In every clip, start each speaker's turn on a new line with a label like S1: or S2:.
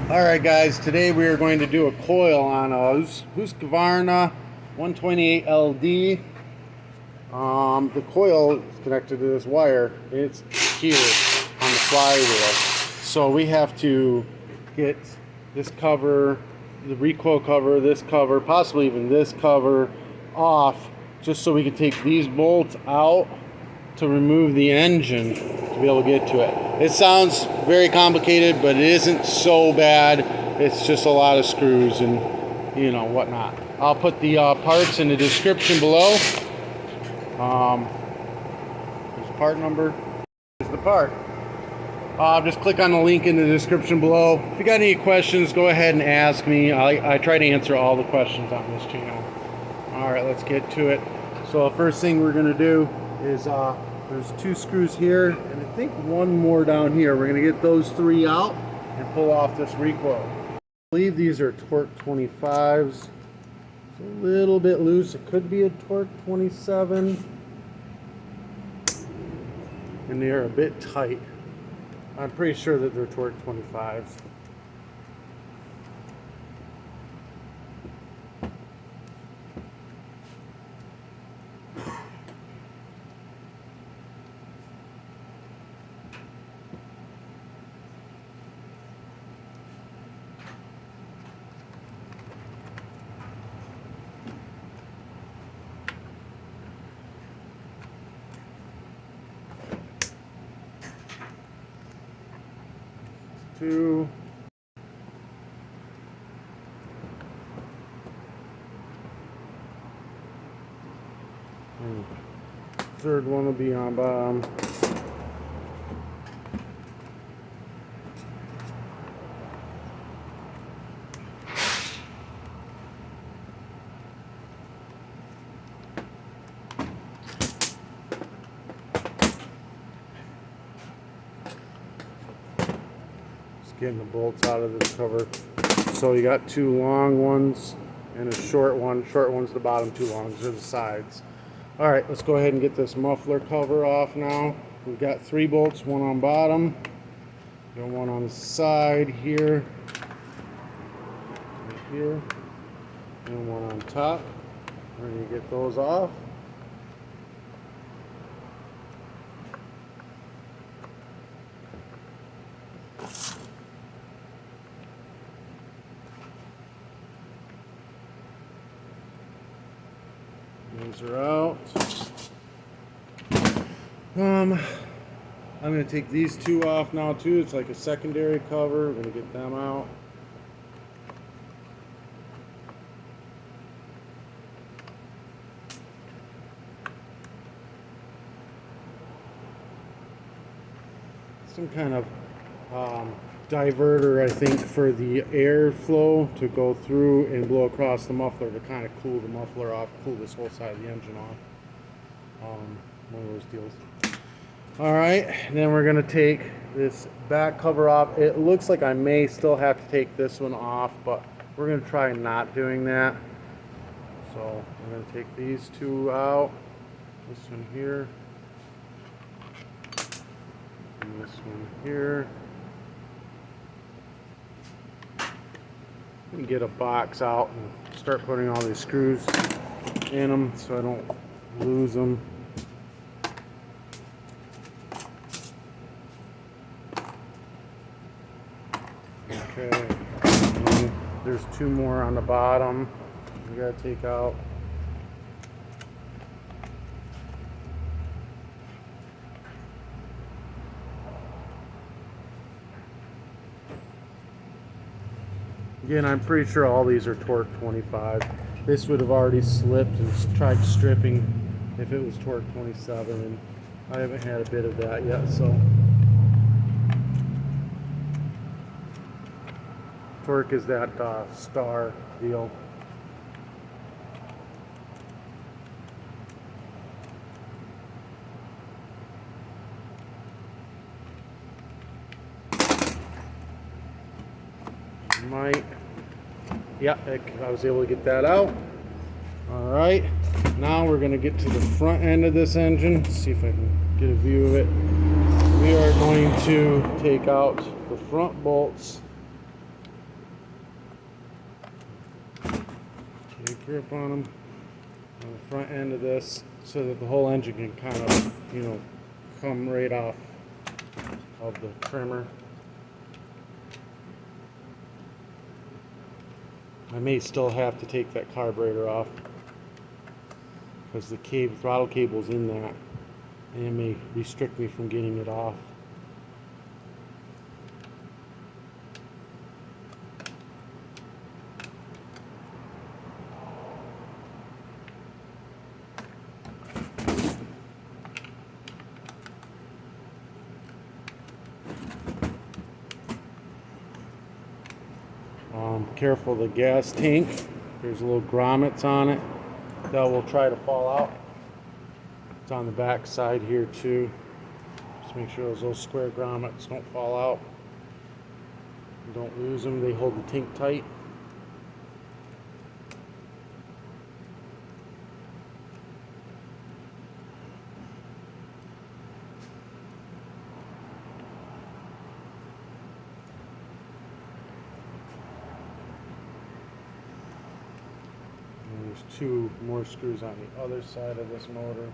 S1: Alright guys, today we are going to do a coil on a Husqvarna 128 LD. The coil is connected to this wire. It's here on the flywheel. So we have to get this cover, the recoil cover, this cover, possibly even this cover off, just so we can take these bolts out to remove the engine to be able to get to it. It sounds very complicated, but it isn't so bad. It's just a lot of screws and whatnot. I'll put the parts in the description below. There's part number. Here's the part. Just click on the link in the description below. If you got any questions, go ahead and ask me. I try to answer all the questions on this channel. Alright, let's get to it. So the first thing we're going to do is there's two screws here and I think one more down here. We're going to get those three out and pull off this recoil. I believe these are torque 25s. It's a little bit loose. It could be a torque 27. And they are a bit tight. I'm pretty sure that they're torque 25s. Two. And third one will be on bottom. Getting the bolts out of this cover. So you got two long ones and a short one. Short one's the bottom, two longs are the sides. Alright, let's go ahead and get this muffler cover off now. We've got three bolts, one on bottom, and one on the side here, right here, and one on top. We're going to get those off. These are out. I'm going to take these two off now too. It's like a secondary cover. We're going to get them out. Some kind of diverter, I think, for the airflow to go through and blow across the muffler to kind of cool the muffler off, cool this whole side of the engine off. One of those deals. Alright, then we're going to take this back cover off. It looks like I may still have to take this one off, but we're going to try not doing that. So I'm going to take these two out. This one here. And this one here. And get a box out and start putting all these screws in them so I don't lose them. Okay, and there's two more on the bottom we gotta take out. Again, I'm pretty sure all these are torque 25. This would have already slipped and tried stripping if it was torque 27, and I haven't had a bit of that yet, so. Torque is that star deal. Yeah, I was able to get that out. Alright, now we're going to get to the front end of this engine. Let's see if I can get a view of it. We are going to take out the front bolts Big grip on them on the front end of this so that the whole engine can kind of, you know, come right off of the trimmer. I may still have to take that carburetor off because the throttle cable's in that, and it may restrict me from getting it off. Careful of the gas tank. There's little grommets on it that will try to fall out. It's on the back side here too. Just make sure those little square grommets don't fall out. Don't lose them. They hold the tank tight. There's 2 more screws on the other side of this motor.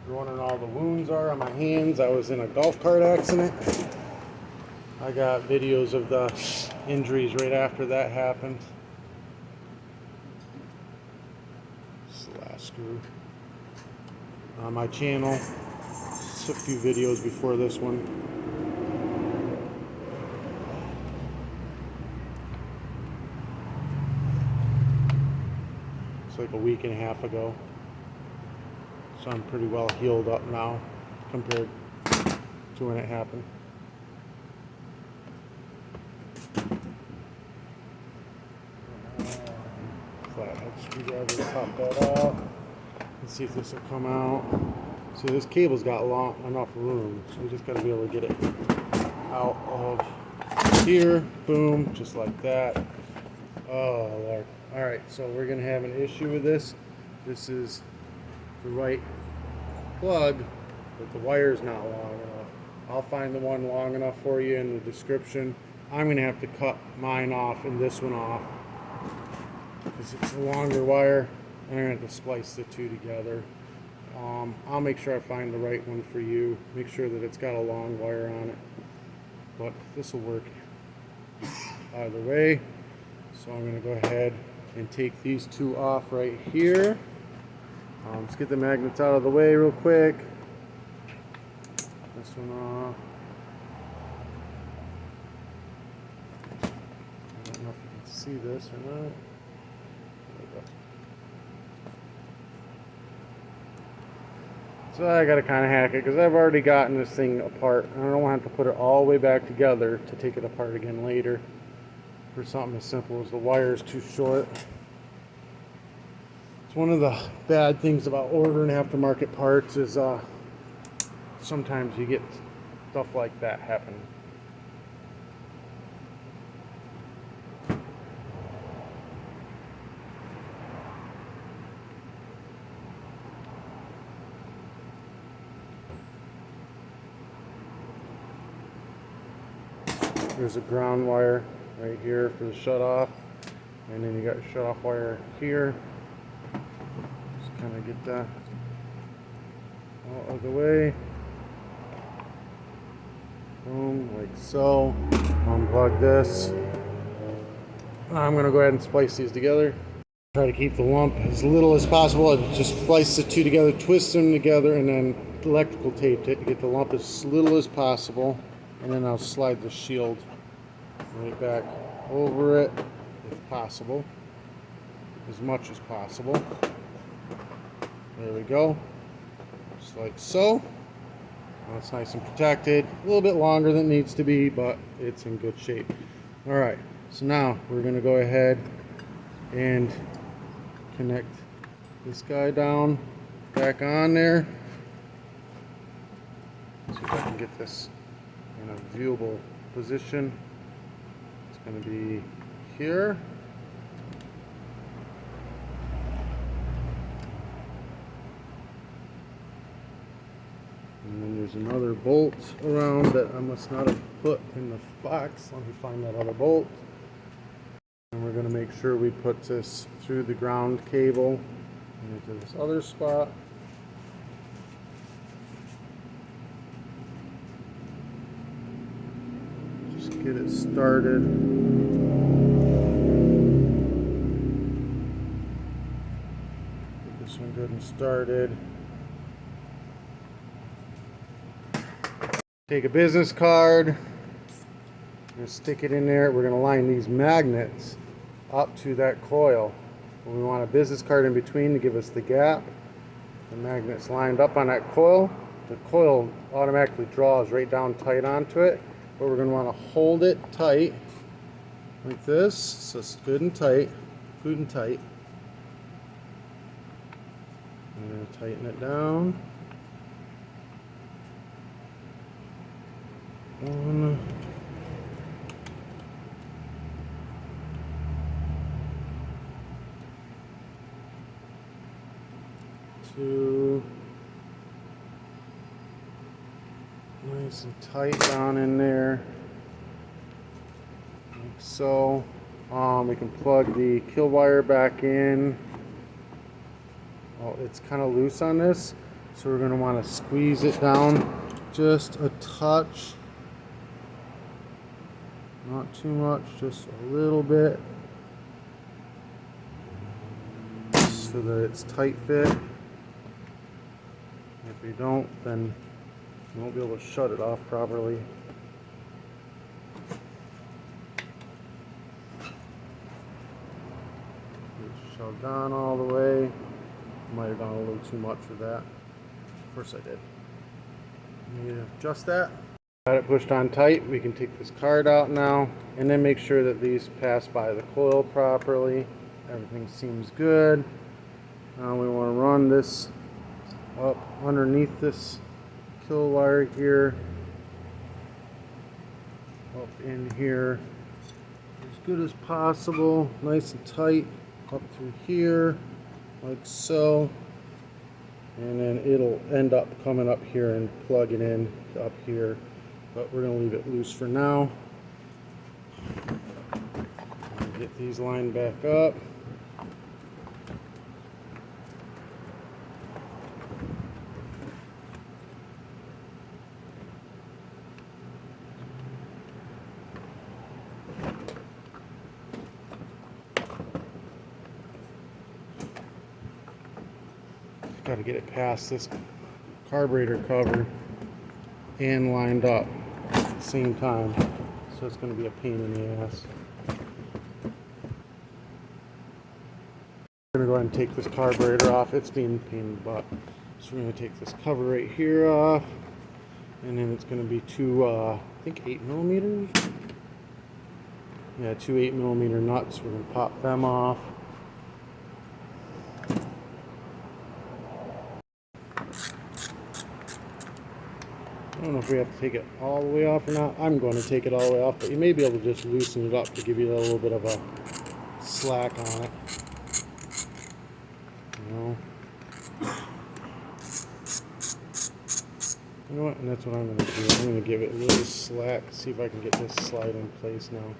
S1: Wondering all the wounds are on my hands. I was in a golf cart accident. I got videos of the injuries right after that happened. This is the last screw. On my channel, just a few videos before this one. It's like a week and a half ago. So I'm pretty well healed up now compared to when it happened. Flathead screwdriver to pop that out. Let's see if this will come out. See, this cable's got enough room, so we just got to be able to get it out of here. Boom, just like that. Oh Lord. All right, so we're gonna have an issue with this. This is the right plug, but the wire's not long enough. I'll find the one long enough for you in the description. I'm going to have to cut mine off and this one off because it's a longer wire, and I'm going to have to splice the 2 together. I'll make sure I find the right one for you. Make sure that it's got a long wire on it, but this will work either way. So I'm going to go ahead and take these 2 off right here. Let's get the magnets out of the way real quick. This one off. I don't know if you can see this or not. There we go. So I gotta kind of hack it because I've already gotten this thing apart. I don't want to have to put it all the way back together to take it apart again later for something as simple as the wire is too short. One of the bad things about ordering aftermarket parts is sometimes you get stuff like that happen. There's a ground wire right here for the shutoff, and then you got your shutoff wire here. Kind of get that out of the way. Boom, like so. Unplug this. I'm going to go ahead and splice these together. Try to keep the lump as little as possible. I just splice the 2 together, twist them together, and then electrical taped it to get the lump as little as possible. And then I'll slide the shield right back over it if possible, as much as possible. There we go, just like so. Now it's nice and protected. A little bit longer than it needs to be, but it's in good shape. All right, so now we're going to go ahead and connect this guy down, back on there. See if I can get this in a viewable position. It's going to be here. And then there's another bolt around that I must not have put in the box. Let me find that other bolt. And we're going to make sure we put this through the ground cable into this other spot. Just get it started. Get this one good and started. Take a business card. I'm going to stick it in there. We're going to line these magnets up to that coil. We want a business card in between to give us the gap. The magnet's lined up on that coil. The coil automatically draws right down tight onto it, but we're going to want to hold it tight like this, so it's good and tight, good and tight. I'm going to tighten it down. One. 2, nice and tight down in there, like so. We can plug the kill wire back in. Oh, it's kind of loose on this, so we're going to want to squeeze it down just a touch, not too much, just a little bit, so that it's tight fit. If you don't, then you won't be able to shut it off properly. It's shoved down all the way. Might have gone a little too much for that. Of course I did. Need to adjust that. Got it pushed on tight. We can take this card out now and then make sure that these pass by the coil properly. Everything seems good. Now we want to run this up underneath this kill wire here, up in here as good as possible, nice and tight, up through here like so, and then it'll end up coming up here and plugging in up here, but we're going to leave it loose for now. Get these lined back up. Got to get it past this carburetor cover and lined up at the same time, so it's going to be a pain in the ass. I'm going to go ahead and take this carburetor off. It's being a pain in the butt. So we're going to take this cover right here off, and then it's going to be two, I think 8mm. Yeah, two 8mm nuts. We're going to pop them off. I don't know if we have to take it all the way off or not. I'm going to take it all the way off, but you may be able to just loosen it up to give you a little bit of a slack on it. You know what? And that's what I'm going to do. I'm going to give it a little slack, see if I can get this slide in place now.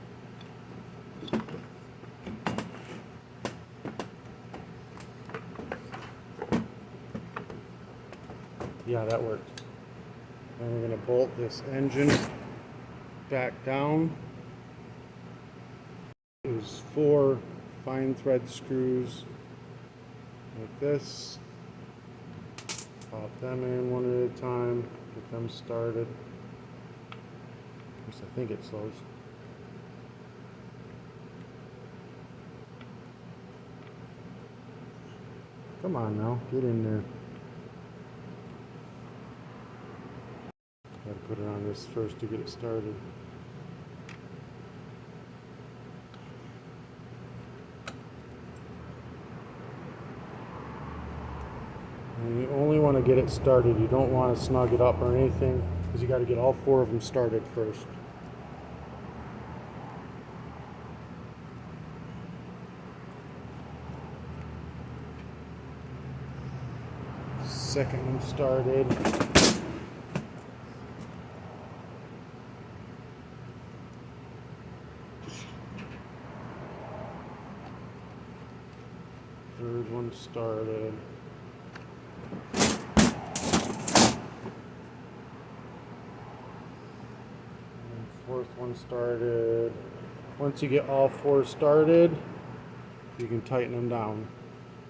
S1: Yeah, that worked. And we're going to bolt this engine back down. There's 4 fine thread screws like this. Pop them in one at a time, get them started. At least I think it slows. Come on now, get in there. Gotta put it on this first to get it started. to get it started. You don't want to snug it up or anything, because you got to get all 4 of them started first. Second one started. Third one started. And fourth one started. Once you get all 4 started, you can tighten them down.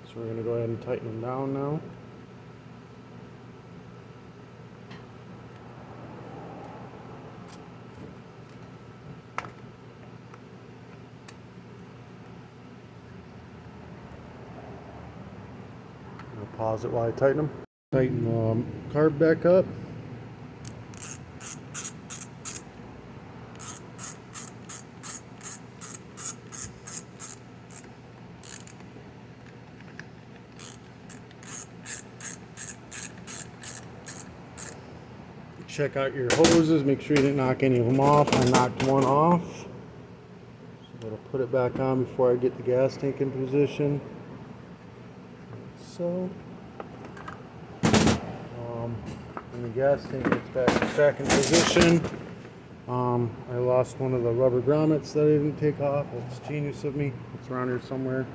S1: So we're going to go ahead and tighten them down now. Pause it while I tighten them. Tighten the carb back up. Check out your hoses, make sure you didn't knock any of them off. I knocked one off. So I'll put it back on before I get the gas tank in position. So, when the gas tank gets back in position, I lost one of the rubber grommets that I didn't take off. It's genius of me. It's around here somewhere.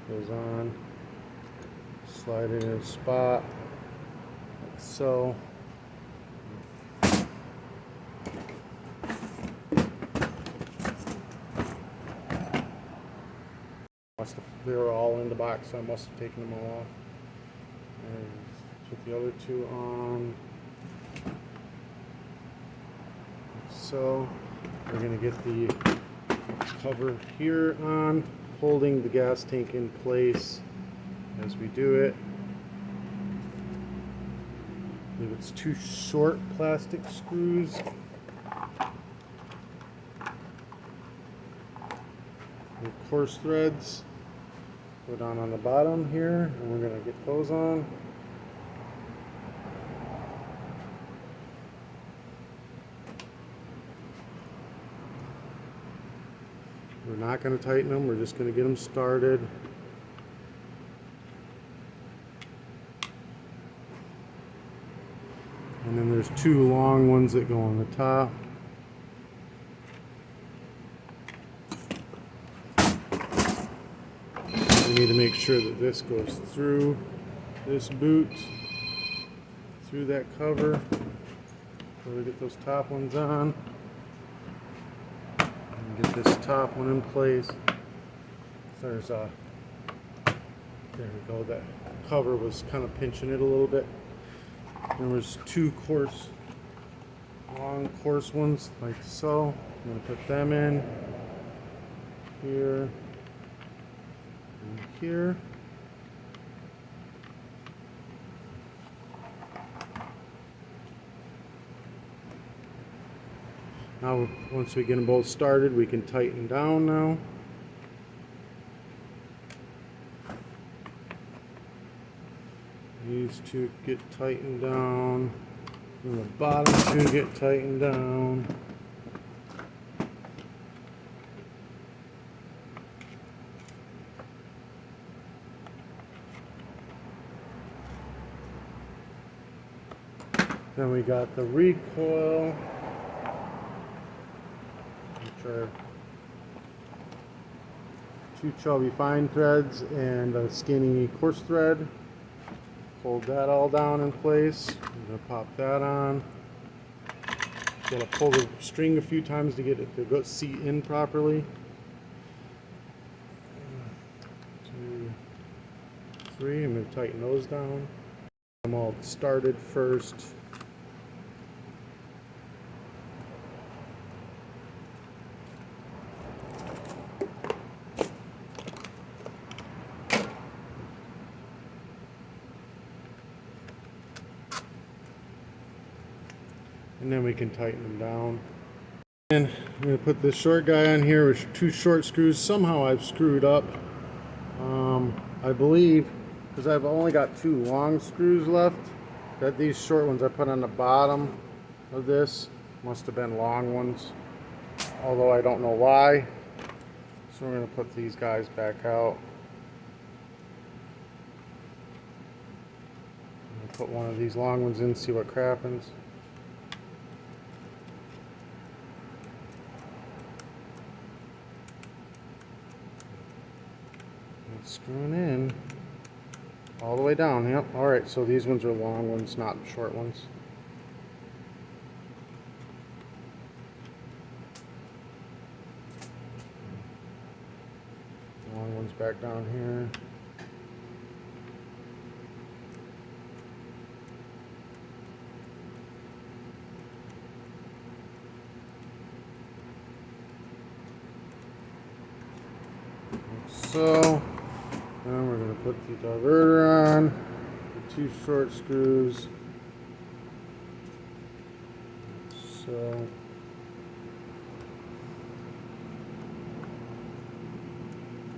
S1: Goes on. Slide it in a spot, like so. They were all in the box, so I must have taken them all off. And put the other 2 on. So we're going to get the cover here on, holding the gas tank in place as we do it. I believe it's 2 short plastic screws. And coarse threads. Go down on the bottom here, and we're going to get those on. We're not going to tighten them, we're just going to get them started. And then there's 2 long ones that go on the top. We need to make sure that this goes through this boot, through that cover. So we get those top ones on. And get this top one in place. There's a, there we go, that cover was kind of pinching it a little bit. There was 2 coarse, long coarse ones like so. I'm going to put them in here. Here. Now, once we get them both started, we can tighten down now. These 2 get tightened down, and the bottom 2 get tightened down. Then we got the recoil, which are 2 chubby fine threads and a skinny coarse thread. Fold that all down in place. I'm going to pop that on. Got to pull the string a few times to get it to go seat in properly. 2, 3. I'm going to tighten those down. I'm all started first. And then we can tighten them down. And I'm going to put this short guy on here with 2 short screws. Somehow I've screwed up. I believe, because I've only got 2 long screws left. that these short ones I put on the bottom of this must have been long ones, although I don't know why. So we're going to put these guys back out. I'm going to put one of these long ones in, see what happens. It's screwing in all the way down. Yep. All right, so these ones are long ones, not short ones. Long ones back down here. So now we're going to put the diverter on, the two short screws. So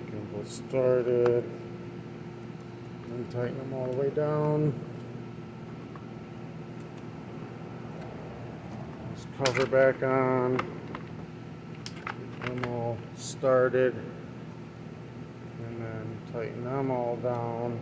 S1: gimbal started, and tighten them all the way down. Just cover back on, get them all started, and then tighten them all down.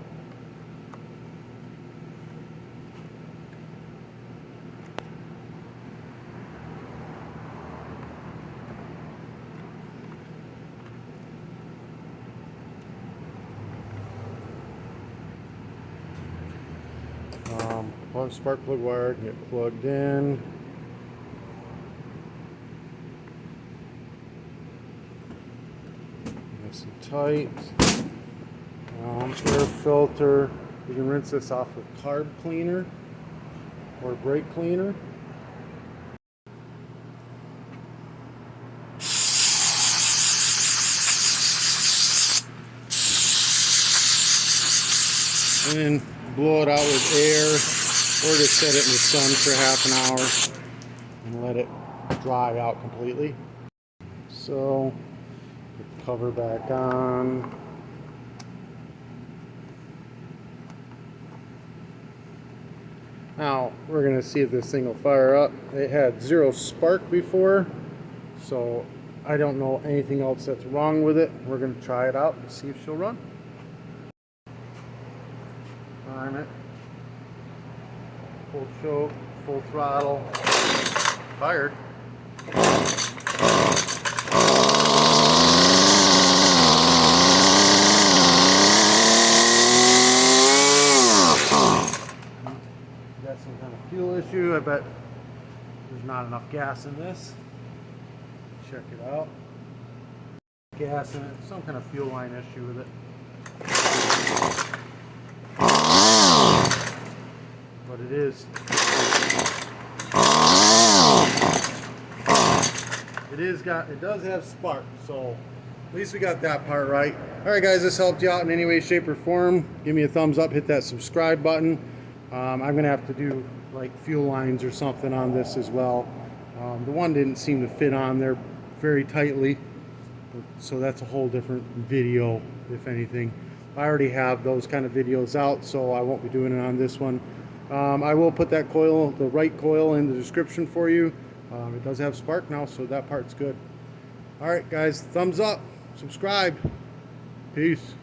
S1: Spark plug wire can get plugged in. Nice and tight. Air filter. You can rinse this off with carb cleaner or brake cleaner. And then blow it out with air, or just set it in the sun for half an hour and let it dry out completely. So, put the cover back on. Now, we're going to see if this thing will fire up. It had 0 spark before, so I don't know anything else that's wrong with it. We're going to try it out and see if she'll run. Prime it. Full choke, full throttle. Fired. Got some kind of fuel issue. I bet there's not enough gas in this. Check it out. Gas in it. Some kind of fuel line issue with it. But it does have spark, so at least we got that part right. All right, guys, this helped you out in any way, shape, or form. Give me a thumbs up, hit that subscribe button. I'm gonna have to do like fuel lines or something on this as well. The one didn't seem to fit on there very tightly, so that's a whole different video, if anything. I already have those kind of videos out, so I won't be doing it on this one. I will put that coil, the right coil, in the description for you. It does have spark now, so that part's good. All right, guys, thumbs up, subscribe. Peace.